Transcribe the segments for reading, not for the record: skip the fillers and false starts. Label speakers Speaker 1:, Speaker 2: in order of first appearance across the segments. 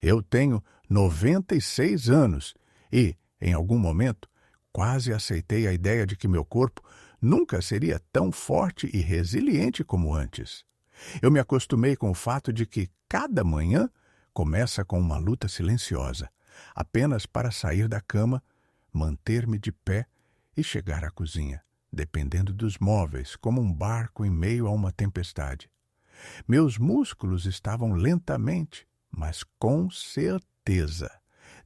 Speaker 1: Eu tenho 96 anos e, em algum momento, quase aceitei a ideia de que meu corpo nunca seria tão forte e resiliente como antes. Eu me acostumei com o fato de que cada manhã começa com uma luta silenciosa, apenas para sair da cama, manter-me de pé e chegar à cozinha, dependendo dos móveis, como um barco em meio a uma tempestade. Meus músculos estavam lentamente, mas com certeza,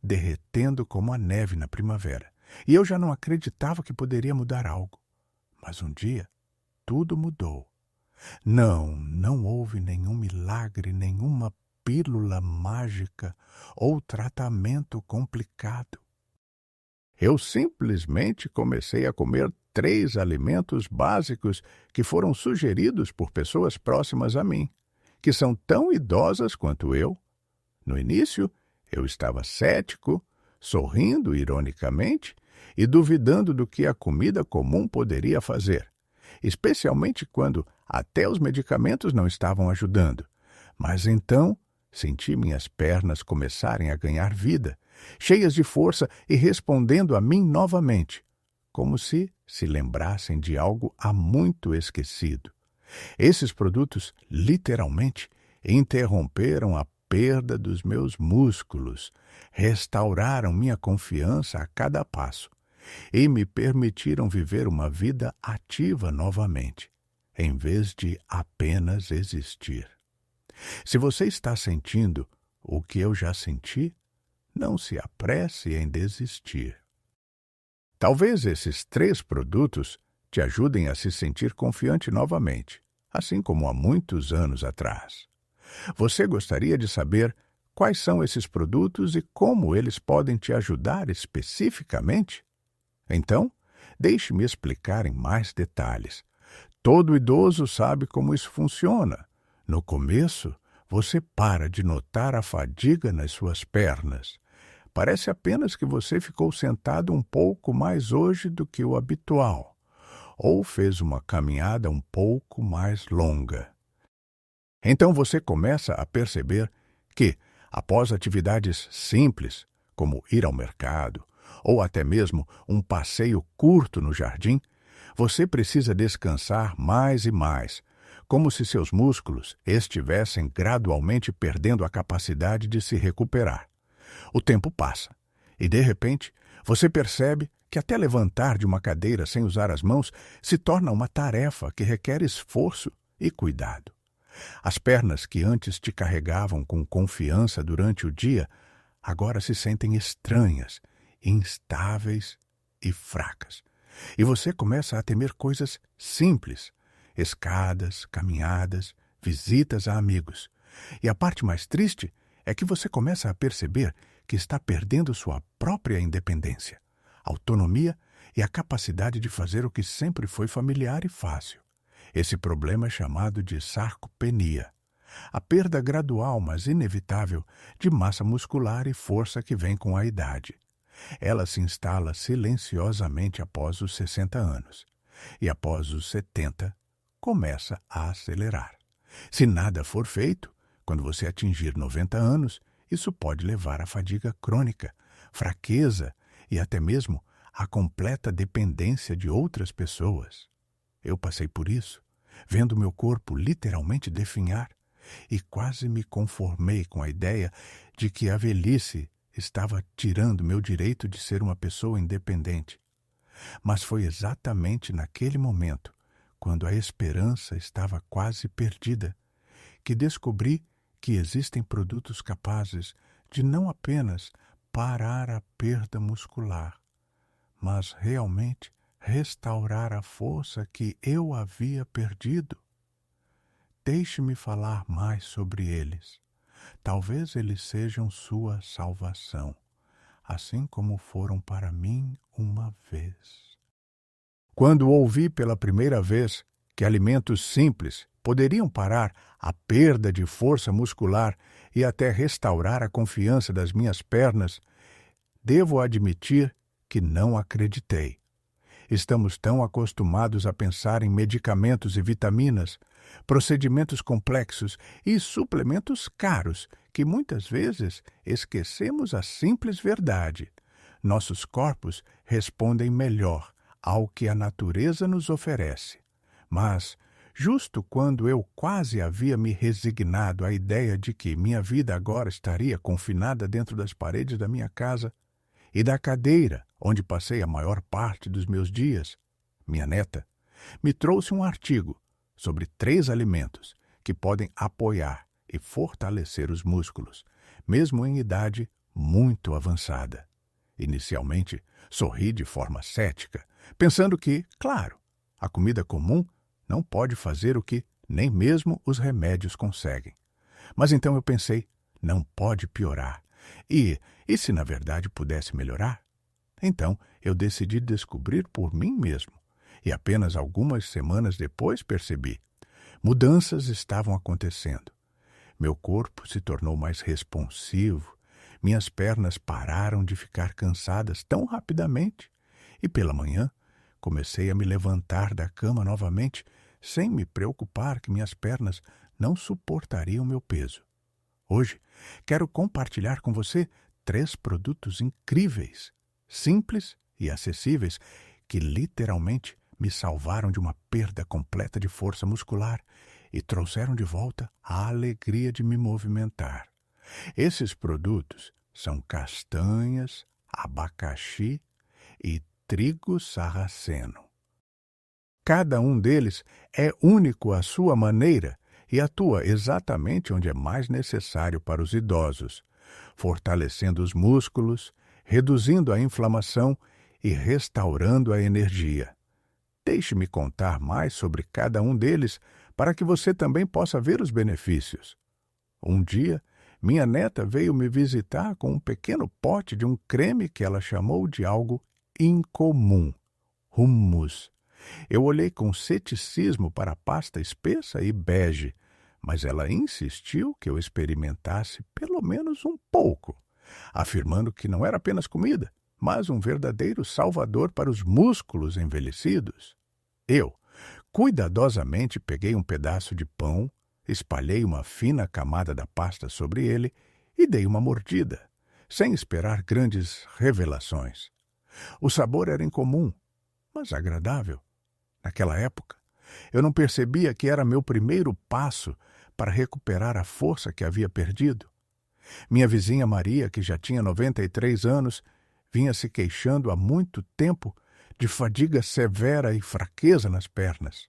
Speaker 1: derretendo como a neve na primavera, e eu já não acreditava que poderia mudar algo. Mas um dia, tudo mudou. Não houve nenhum milagre, nenhuma pílula mágica ou tratamento complicado. Eu simplesmente comecei a comer 3 alimentos básicos que foram sugeridos por pessoas próximas a mim, que são tão idosas quanto eu. No início, eu estava cético, sorrindo ironicamente e duvidando do que a comida comum poderia fazer, especialmente quando até os medicamentos não estavam ajudando. Mas então senti minhas pernas começarem a ganhar vida, cheias de força e respondendo a mim novamente, como se lembrassem de algo há muito esquecido. Esses produtos, literalmente, interromperam a perda dos meus músculos, restauraram minha confiança a cada passo e me permitiram viver uma vida ativa novamente, em vez de apenas existir. Se você está sentindo o que eu já senti, não se apresse em desistir. Talvez esses 3 produtos te ajudem a se sentir confiante novamente, assim como há muitos anos atrás. Você gostaria de saber quais são esses produtos e como eles podem te ajudar especificamente? Então, deixe-me explicar em mais detalhes. Todo idoso sabe como isso funciona. No começo, você para de notar a fadiga nas suas pernas. Parece apenas que você ficou sentado um pouco mais hoje do que o habitual, ou fez uma caminhada um pouco mais longa. Então você começa a perceber que, após atividades simples, como ir ao mercado, ou até mesmo um passeio curto no jardim, você precisa descansar mais e mais, como se seus músculos estivessem gradualmente perdendo a capacidade de se recuperar. O tempo passa, e de repente você percebe que até levantar de uma cadeira sem usar as mãos se torna uma tarefa que requer esforço e cuidado. As pernas que antes te carregavam com confiança durante o dia, agora se sentem estranhas, instáveis e fracas. E você começa a temer coisas simples, escadas, caminhadas, visitas a amigos. E a parte mais triste é que você começa a perceber que está perdendo sua própria independência, autonomia e a capacidade de fazer o que sempre foi familiar e fácil. Esse problema é chamado de sarcopenia, a perda gradual, mas inevitável, de massa muscular e força que vem com a idade. Ela se instala silenciosamente após os 60 anos, e após os 70, começa a acelerar. Se nada for feito, quando você atingir 90 anos, isso pode levar à fadiga crônica, fraqueza e até mesmo à completa dependência de outras pessoas. Eu passei por isso, vendo meu corpo literalmente definhar, e quase me conformei com a ideia de que a velhice estava tirando meu direito de ser uma pessoa independente. Mas foi exatamente naquele momento, quando a esperança estava quase perdida, que descobri que existem produtos capazes de não apenas parar a perda muscular, mas realmente restaurar a força que eu havia perdido. Deixe-me falar mais sobre eles. Talvez eles sejam sua salvação, assim como foram para mim uma vez. Quando ouvi pela primeira vez que alimentos simples poderiam parar a perda de força muscular e até restaurar a confiança das minhas pernas, devo admitir que não acreditei. Estamos tão acostumados a pensar em medicamentos e vitaminas, procedimentos complexos e suplementos caros que muitas vezes esquecemos a simples verdade. Nossos corpos respondem melhor ao que a natureza nos oferece. Mas, justo quando eu quase havia me resignado à ideia de que minha vida agora estaria confinada dentro das paredes da minha casa e da cadeira onde passei a maior parte dos meus dias, minha neta me trouxe um artigo sobre 3 alimentos que podem apoiar e fortalecer os músculos, mesmo em idade muito avançada. Inicialmente, sorri de forma cética, pensando que, claro, a comida comum não pode fazer o que nem mesmo os remédios conseguem. Mas então eu pensei, não pode piorar. E se na verdade pudesse melhorar? Então eu decidi descobrir por mim mesmo. E apenas algumas semanas depois percebi. Mudanças estavam acontecendo. Meu corpo se tornou mais responsivo, minhas pernas pararam de ficar cansadas tão rapidamente e pela manhã comecei a me levantar da cama novamente sem me preocupar que minhas pernas não suportariam meu peso. Hoje quero compartilhar com você 3 produtos incríveis, simples e acessíveis que literalmente me salvaram de uma perda completa de força muscular e trouxeram de volta a alegria de me movimentar. Esses produtos são castanhas, abacaxi e trigo sarraceno. Cada um deles é único à sua maneira e atua exatamente onde é mais necessário para os idosos, fortalecendo os músculos, reduzindo a inflamação e restaurando a energia. Deixe-me contar mais sobre cada um deles para que você também possa ver os benefícios. Um dia, minha neta veio me visitar com um pequeno pote de um creme que ela chamou de algo incomum, hummus. Eu olhei com ceticismo para a pasta espessa e bege, mas ela insistiu que eu experimentasse pelo menos um pouco, afirmando que não era apenas comida, mas um verdadeiro salvador para os músculos envelhecidos. Eu, cuidadosamente, peguei um pedaço de pão, espalhei uma fina camada da pasta sobre ele e dei uma mordida, sem esperar grandes revelações. O sabor era incomum, mas agradável. Naquela época, eu não percebia que era meu primeiro passo para recuperar a força que havia perdido. Minha vizinha Maria, que já tinha 93 anos, vinha se queixando há muito tempo de fadiga severa e fraqueza nas pernas.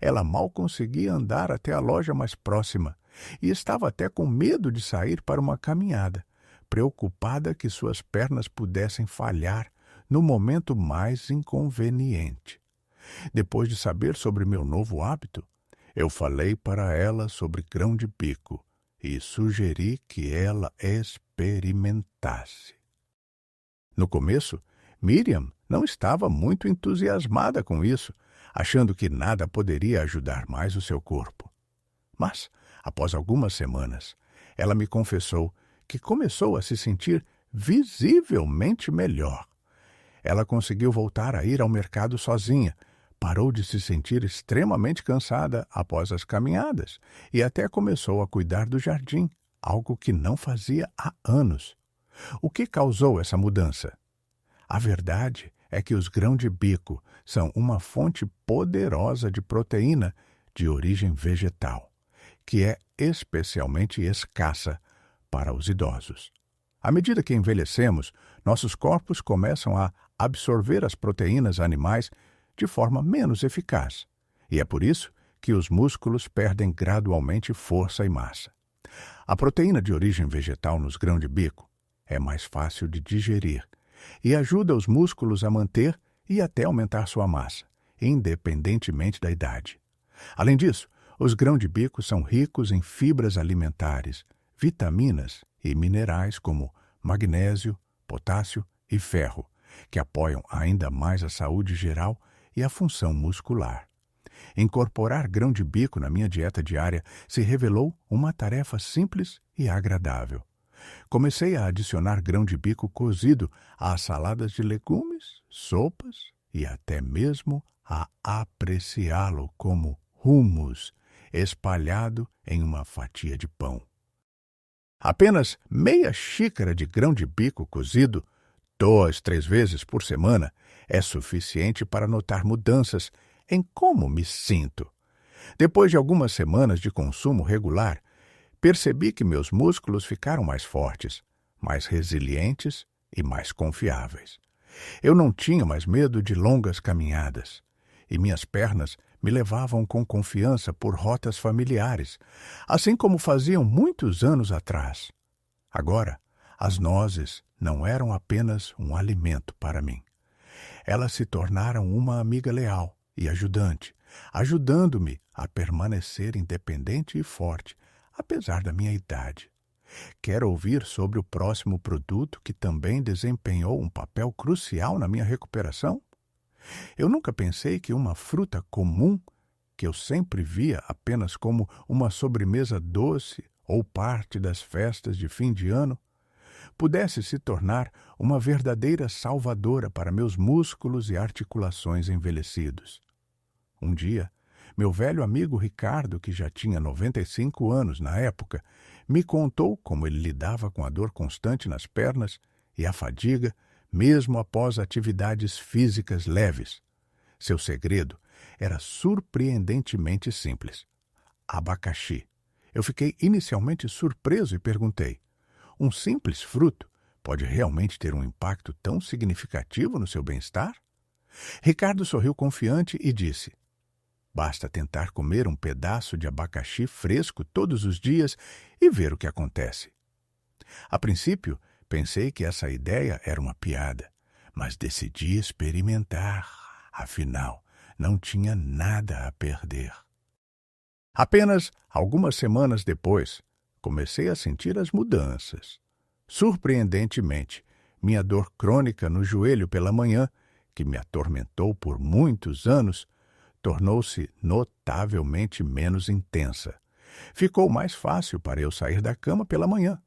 Speaker 1: Ela mal conseguia andar até a loja mais próxima e estava até com medo de sair para uma caminhada, preocupada que suas pernas pudessem falhar no momento mais inconveniente. Depois de saber sobre meu novo hábito, eu falei para ela sobre grão-de-bico e sugeri que ela experimentasse. No começo, Miriam não estava muito entusiasmada com isso, achando que nada poderia ajudar mais o seu corpo. Mas, após algumas semanas, ela me confessou que começou a se sentir visivelmente melhor. Ela conseguiu voltar a ir ao mercado sozinha, parou de se sentir extremamente cansada após as caminhadas e até começou a cuidar do jardim, algo que não fazia há anos. O que causou essa mudança? A verdade é que os grãos-de-bico são uma fonte poderosa de proteína de origem vegetal, que é especialmente escassa para os idosos. À medida que envelhecemos, nossos corpos começam a absorver as proteínas animais de forma menos eficaz, e é por isso que os músculos perdem gradualmente força e massa. A proteína de origem vegetal nos grãos-de-bico é mais fácil de digerir e ajuda os músculos a manter e até aumentar sua massa, independentemente da idade. Além disso, os grãos-de-bico são ricos em fibras alimentares, vitaminas e minerais como magnésio, potássio e ferro, que apoiam ainda mais a saúde geral e a função muscular. Incorporar grão-de-bico na minha dieta diária se revelou uma tarefa simples e agradável. Comecei a adicionar grão-de-bico cozido às saladas de legumes, sopas e até mesmo a apreciá-lo como hummus, espalhado em uma fatia de pão. Apenas meia xícara de grão de bico cozido 2, 3 vezes por semana é suficiente para notar mudanças em como me sinto. Depois de algumas semanas de consumo regular, percebi que meus músculos ficaram mais fortes, mais resilientes e mais confiáveis. Eu não tinha mais medo de longas caminhadas, e minhas pernas me levavam com confiança por rotas familiares, assim como faziam muitos anos atrás. Agora, as nozes não eram apenas um alimento para mim. Elas se tornaram uma amiga leal e ajudante, ajudando-me a permanecer independente e forte, apesar da minha idade. Quer ouvir sobre o próximo produto que também desempenhou um papel crucial na minha recuperação? Eu nunca pensei que uma fruta comum, que eu sempre via apenas como uma sobremesa doce ou parte das festas de fim de ano, pudesse se tornar uma verdadeira salvadora para meus músculos e articulações envelhecidos. Um dia, meu velho amigo Ricardo, que já tinha 95 anos na época, me contou como ele lidava com a dor constante nas pernas e a fadiga, mesmo após atividades físicas leves. Seu segredo era surpreendentemente simples: abacaxi. Eu fiquei inicialmente surpreso e perguntei: um simples fruto pode realmente ter um impacto tão significativo no seu bem-estar? Ricardo sorriu confiante e disse: basta tentar comer um pedaço de abacaxi fresco todos os dias e ver o que acontece. A princípio, pensei que essa ideia era uma piada, mas decidi experimentar. Afinal, não tinha nada a perder. Apenas algumas semanas depois, comecei a sentir as mudanças. Surpreendentemente, minha dor crônica no joelho pela manhã, que me atormentou por muitos anos, tornou-se notavelmente menos intensa. Ficou mais fácil para eu sair da cama pela manhã.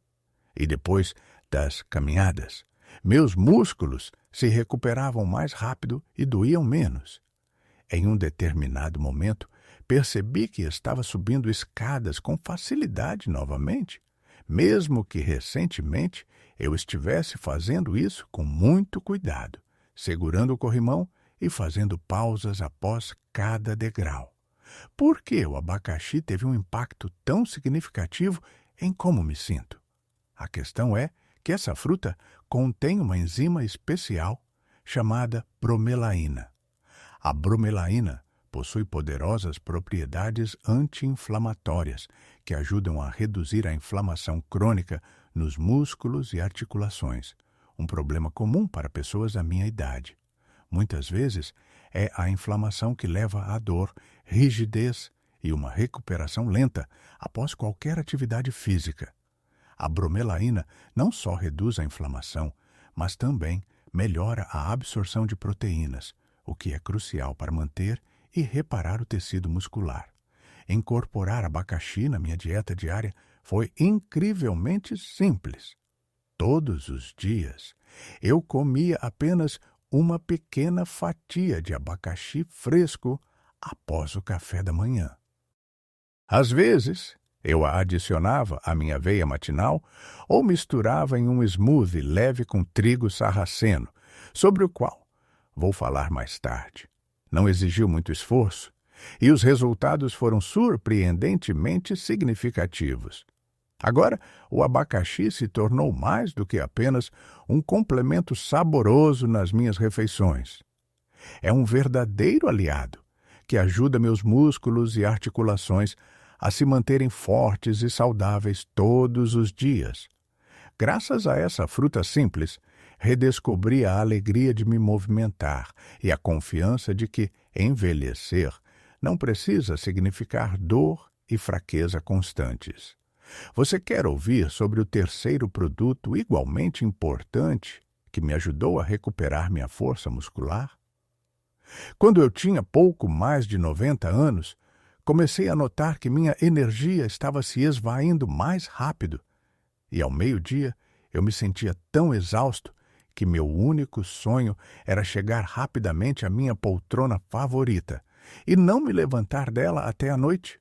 Speaker 1: E depois das caminhadas, meus músculos se recuperavam mais rápido e doíam menos. Em um determinado momento, percebi que estava subindo escadas com facilidade novamente, mesmo que recentemente eu estivesse fazendo isso com muito cuidado, segurando o corrimão e fazendo pausas após cada degrau. Por que o abacaxi teve um impacto tão significativo em como me sinto? A questão é que essa fruta contém uma enzima especial chamada bromelaína. A bromelaína possui poderosas propriedades anti-inflamatórias que ajudam a reduzir a inflamação crônica nos músculos e articulações, um problema comum para pessoas da minha idade. Muitas vezes é a inflamação que leva à dor, rigidez e uma recuperação lenta após qualquer atividade física. A bromelaína não só reduz a inflamação, mas também melhora a absorção de proteínas, o que é crucial para manter e reparar o tecido muscular. Incorporar abacaxi na minha dieta diária foi incrivelmente simples. Todos os dias, eu comia apenas uma pequena fatia de abacaxi fresco após o café da manhã. Às vezes, eu a adicionava à minha aveia matinal ou misturava em um smoothie leve com trigo sarraceno, sobre o qual vou falar mais tarde. Não exigiu muito esforço e os resultados foram surpreendentemente significativos. Agora, o abacaxi se tornou mais do que apenas um complemento saboroso nas minhas refeições. É um verdadeiro aliado que ajuda meus músculos e articulações a se manterem fortes e saudáveis todos os dias. Graças a essa fruta simples, redescobri a alegria de me movimentar e a confiança de que envelhecer não precisa significar dor e fraqueza constantes. Você quer ouvir sobre o terceiro produto igualmente importante que me ajudou a recuperar minha força muscular? Quando eu tinha pouco mais de 90 anos, comecei a notar que minha energia estava se esvaindo mais rápido e, ao meio-dia, eu me sentia tão exausto que meu único sonho era chegar rapidamente à minha poltrona favorita e não me levantar dela até a noite.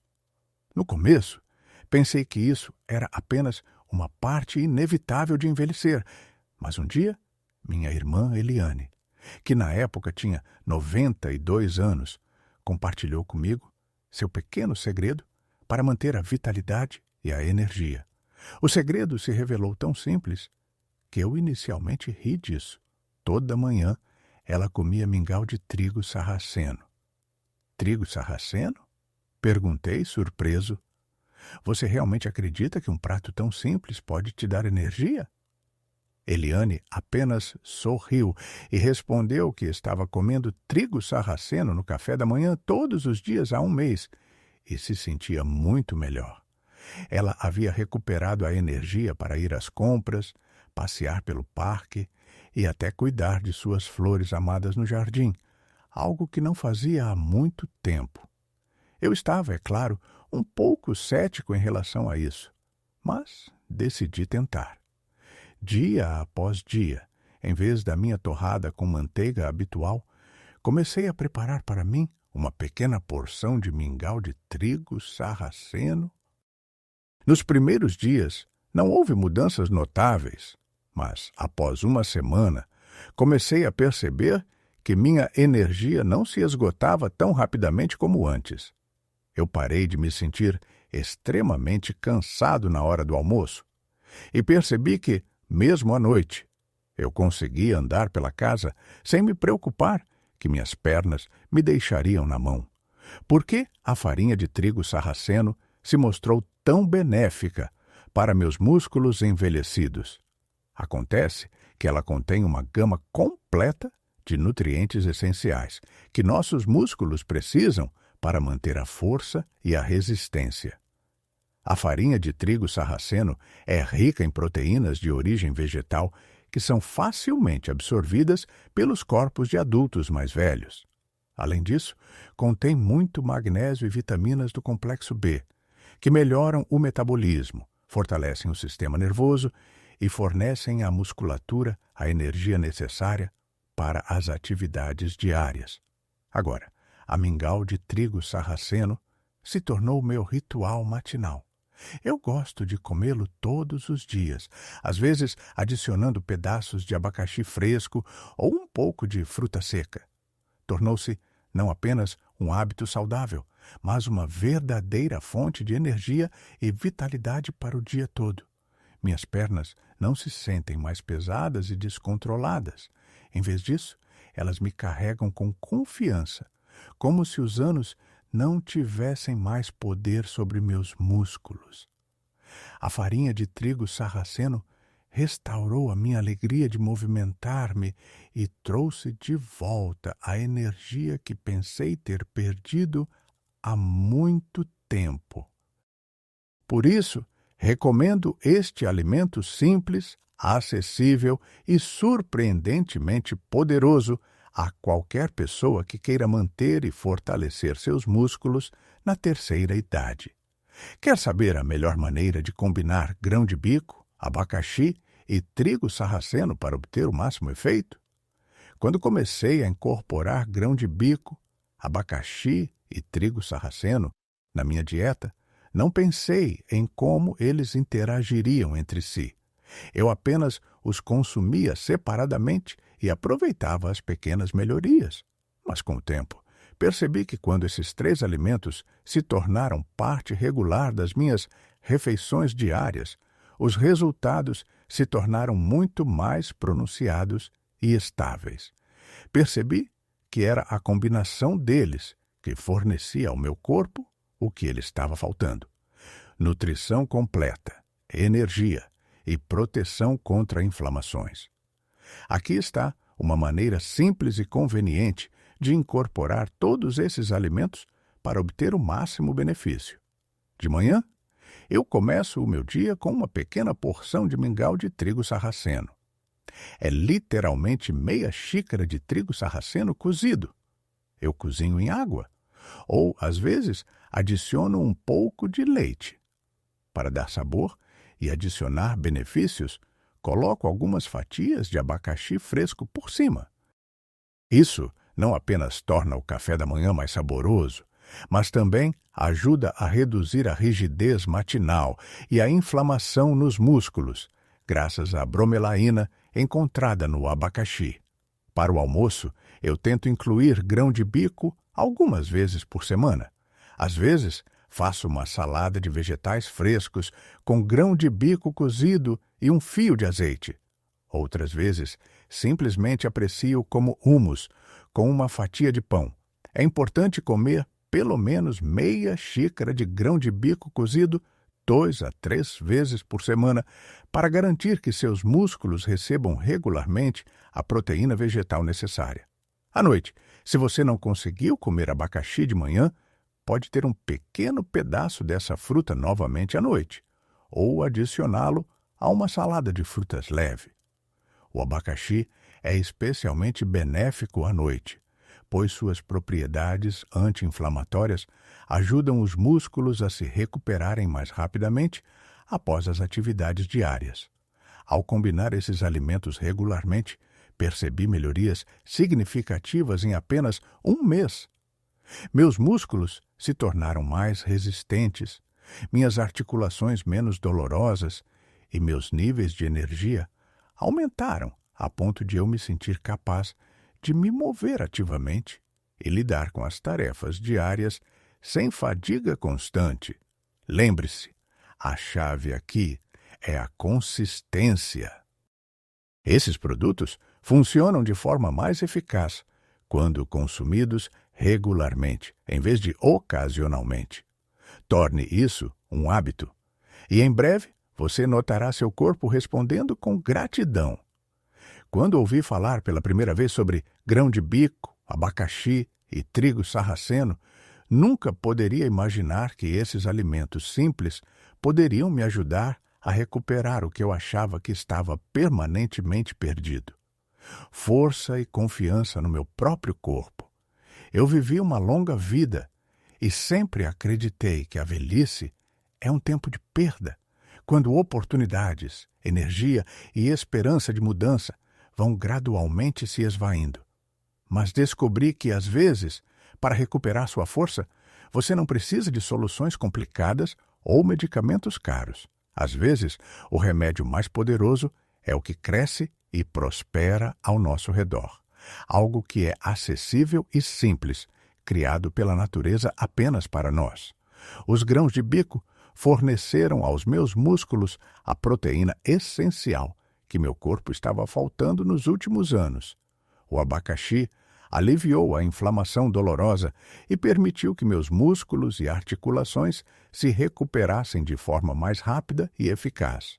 Speaker 1: No começo, pensei que isso era apenas uma parte inevitável de envelhecer. Mas um dia, minha irmã Eliane, que na época tinha 92 anos, compartilhou comigo seu pequeno segredo para manter a vitalidade e a energia. O segredo se revelou tão simples que eu inicialmente ri disso. Toda manhã ela comia mingau de trigo sarraceno. Trigo sarraceno? Perguntei, surpreso. Você realmente acredita que um prato tão simples pode te dar energia? Eliane apenas sorriu e respondeu que estava comendo trigo sarraceno no café da manhã todos os dias há um mês e se sentia muito melhor. Ela havia recuperado a energia para ir às compras, passear pelo parque e até cuidar de suas flores amadas no jardim, algo que não fazia há muito tempo. Eu estava, é claro, um pouco cético em relação a isso, mas decidi tentar. Dia após dia, em vez da minha torrada com manteiga habitual, comecei a preparar para mim uma pequena porção de mingau de trigo sarraceno. Nos primeiros dias, não houve mudanças notáveis, mas, após uma semana, comecei a perceber que minha energia não se esgotava tão rapidamente como antes. Eu parei de me sentir extremamente cansado na hora do almoço e percebi que, mesmo à noite, eu conseguia andar pela casa sem me preocupar que minhas pernas me deixariam na mão. Por que a farinha de trigo sarraceno se mostrou tão benéfica para meus músculos envelhecidos? Acontece que ela contém uma gama completa de nutrientes essenciais que nossos músculos precisam para manter a força e a resistência. A farinha de trigo sarraceno é rica em proteínas de origem vegetal que são facilmente absorvidas pelos corpos de adultos mais velhos. Além disso, contém muito magnésio e vitaminas do complexo B, que melhoram o metabolismo, fortalecem o sistema nervoso e fornecem à musculatura a energia necessária para as atividades diárias. Agora, a mingau de trigo sarraceno se tornou meu ritual matinal. Eu gosto de comê-lo todos os dias, às vezes adicionando pedaços de abacaxi fresco ou um pouco de fruta seca. Tornou-se não apenas um hábito saudável, mas uma verdadeira fonte de energia e vitalidade para o dia todo. Minhas pernas não se sentem mais pesadas e descontroladas. Em vez disso, elas me carregam com confiança, como se os anos não tivessem mais poder sobre meus músculos. A farinha de trigo sarraceno restaurou a minha alegria de movimentar-me e trouxe de volta a energia que pensei ter perdido há muito tempo. Por isso, recomendo este alimento simples, acessível e surpreendentemente poderoso a qualquer pessoa que queira manter e fortalecer seus músculos na terceira idade. Quer saber a melhor maneira de combinar grão de bico, abacaxi e trigo sarraceno para obter o máximo efeito? Quando comecei a incorporar grão de bico, abacaxi e trigo sarraceno na minha dieta, não pensei em como eles interagiriam entre si. Eu apenas os consumia separadamente e aproveitava as pequenas melhorias. Mas com o tempo, percebi que quando esses três alimentos se tornaram parte regular das minhas refeições diárias, os resultados se tornaram muito mais pronunciados e estáveis. Percebi que era a combinação deles que fornecia ao meu corpo o que ele estava faltando: nutrição completa, energia e proteção contra inflamações. Aqui está uma maneira simples e conveniente de incorporar todos esses alimentos para obter o máximo benefício. De manhã, eu começo o meu dia com uma pequena porção de mingau de trigo sarraceno. É literalmente meia xícara de trigo sarraceno cozido. Eu cozinho em água, ou, às vezes, adiciono um pouco de leite. Para dar sabor e adicionar benefícios, coloco algumas fatias de abacaxi fresco por cima. Isso não apenas torna o café da manhã mais saboroso, mas também ajuda a reduzir a rigidez matinal e a inflamação nos músculos, graças à bromelaína encontrada no abacaxi. Para o almoço, eu tento incluir grão de bico algumas vezes por semana. Às vezes, faço uma salada de vegetais frescos com grão de bico cozido e um fio de azeite. Outras vezes, simplesmente aprecio como hummus, com uma fatia de pão. É importante comer pelo menos meia xícara de grão de bico cozido 2 a 3 vezes por semana para garantir que seus músculos recebam regularmente a proteína vegetal necessária. À noite, se você não conseguiu comer abacaxi de manhã, pode ter um pequeno pedaço dessa fruta novamente à noite, ou adicioná-lo a uma salada de frutas leve. O abacaxi é especialmente benéfico à noite, pois suas propriedades anti-inflamatórias ajudam os músculos a se recuperarem mais rapidamente após as atividades diárias. Ao combinar esses alimentos regularmente, percebi melhorias significativas em apenas um mês. Meus músculos se tornaram mais resistentes, minhas articulações menos dolorosas e meus níveis de energia aumentaram a ponto de eu me sentir capaz de me mover ativamente e lidar com as tarefas diárias sem fadiga constante. Lembre-se, a chave aqui é a consistência. Esses produtos funcionam de forma mais eficaz quando consumidos regularmente, em vez de ocasionalmente. Torne isso um hábito, e em breve você notará seu corpo respondendo com gratidão. Quando ouvi falar pela primeira vez sobre grão de bico, abacaxi e trigo sarraceno, nunca poderia imaginar que esses alimentos simples poderiam me ajudar a recuperar o que eu achava que estava permanentemente perdido. Força e confiança no meu próprio corpo. Eu vivi uma longa vida e sempre acreditei que a velhice é um tempo de perda, quando oportunidades, energia e esperança de mudança vão gradualmente se esvaindo. Mas descobri que, às vezes, para recuperar sua força, você não precisa de soluções complicadas ou medicamentos caros. Às vezes, o remédio mais poderoso é o que cresce e prospera ao nosso redor. Algo que é acessível e simples, criado pela natureza apenas para nós. Os grãos de bico forneceram aos meus músculos a proteína essencial que meu corpo estava faltando nos últimos anos. O abacaxi aliviou a inflamação dolorosa e permitiu que meus músculos e articulações se recuperassem de forma mais rápida e eficaz.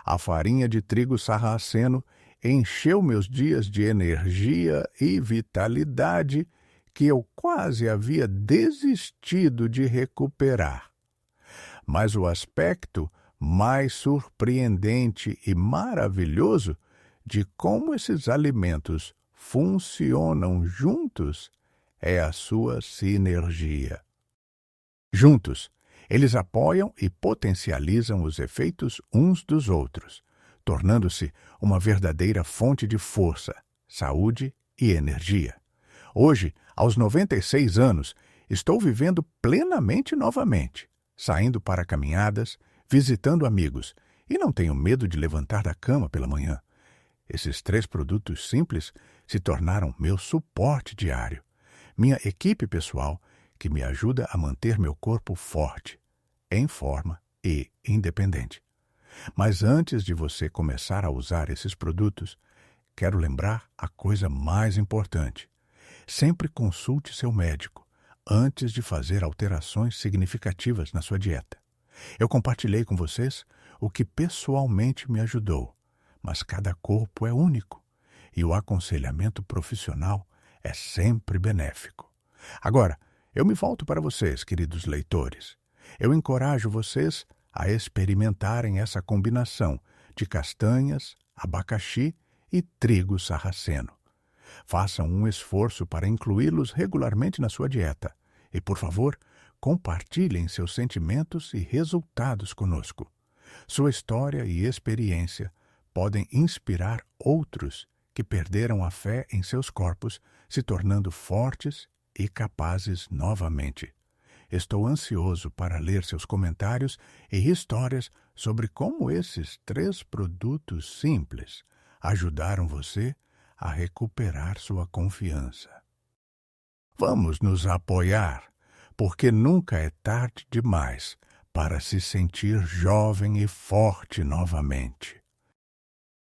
Speaker 1: A farinha de trigo sarraceno encheu meus dias de energia e vitalidade que eu quase havia desistido de recuperar. Mas o aspecto mais surpreendente e maravilhoso de como esses alimentos funcionam juntos é a sua sinergia. Juntos, eles apoiam e potencializam os efeitos uns dos outros, tornando-se uma verdadeira fonte de força, saúde e energia. Hoje, aos 96 anos, estou vivendo plenamente novamente, saindo para caminhadas, visitando amigos, e não tenho medo de levantar da cama pela manhã. Esses 3 produtos simples se tornaram meu suporte diário, minha equipe pessoal que me ajuda a manter meu corpo forte, em forma e independente. Mas antes de você começar a usar esses produtos, quero lembrar a coisa mais importante. Sempre consulte seu médico antes de fazer alterações significativas na sua dieta. Eu compartilhei com vocês o que pessoalmente me ajudou, mas cada corpo é único e o aconselhamento profissional é sempre benéfico. Agora, eu me volto para vocês, queridos leitores. Eu encorajo vocês a experimentarem essa combinação de castanhas, abacaxi e trigo sarraceno. Façam um esforço para incluí-los regularmente na sua dieta e, por favor, compartilhem seus sentimentos e resultados conosco. Sua história e experiência podem inspirar outros que perderam a fé em seus corpos, se tornando fortes e capazes novamente. Estou ansioso para ler seus comentários e histórias sobre como esses 3 produtos simples ajudaram você a recuperar sua confiança. Vamos nos apoiar, porque nunca é tarde demais para se sentir jovem e forte novamente.